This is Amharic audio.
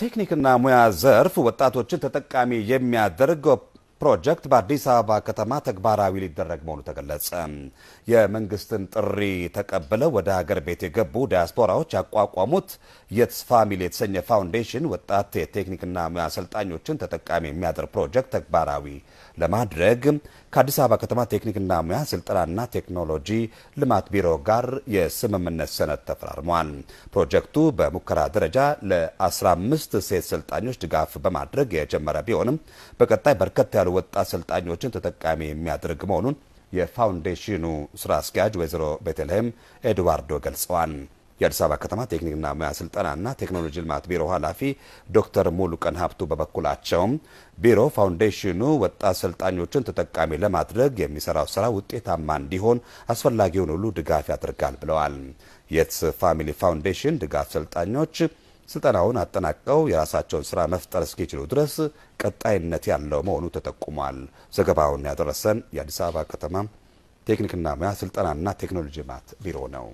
በቴክኒክና ሙያ ዘርፍ ወጣቶችን ተጠቃሚ የሚያደርግ ፕሮጀክት በአዲስ አበባ ከተማ ተግባራዊ ሊደረግ መሆኑ ተገለጸ። የመንግስትን ጥሪ ተቀብለው ወደ ሀገር ቤት የገቡ ዲያስፖራዎች ያቋቋሙት የትስ ፋሚሊ የተሰኘ ፋውንዴሽን ወጣት የቴክኒክና ሙያ አሰልጣኞችን ተጠቃሚ የሚያደርግ ፕሮጀክት ተግባራዊ ለማድረግ ከአዲስ አበባ ከተማ ቴክኒክና ሙያ ስልጠናና ቴክኖሎጂ ልማት ቢሮ ጋር የስምምነት ሰነድ ተፈራርሟል። ፕሮጀክቱ በሙከራ ደረጃ ለ15 ሴት ሰልጣኞች ድጋፍ በማድረግ የጀመረ ቢሆንም በቀጣይ በርከት ያሉ ወጣት አሰልጣኞችን ተጠቃሚ የሚያደርግ መሆኑን የፋውንዴሽኑ ስራ አስኪያጅ ወይዘሮ ቤተልሔም ኤድዋርዶ ገልጸዋል። የአዲስ አበባ ከተማ ቴክኒክና ሙያ ስልጠናና ቴክኖሎጂ ልማት ቢሮ ኃላፊ ዶክተር ሙሉቀን ሀብቱ በበኩላቸው ቢሮ ፋውንዴሽኑ ወጣት አሰልጣኞችን ተጠቃሚ ለማድረግ የሚሰራው ስራ ውጤታማ እንዲሆን አስፈላጊውን ሁሉ ድጋፍ ያደርጋል ብለዋል። የትስ ፋሚሊ ፋውንዴሽን ድጋፍ ሰልጣኞች ስልጠናውን አጠናቀው የራሳቸውን ስራ መፍጠር እስኪችሉ ድረስ ቀጣይነት ያለው መሆኑ ተጠቁሟል። ዘገባውን ያደረሰን የአዲስ አበባ ከተማ ቴክኒክና ሙያ ስልጠናና ቴክኖሎጂ ልማት ቢሮ ነው።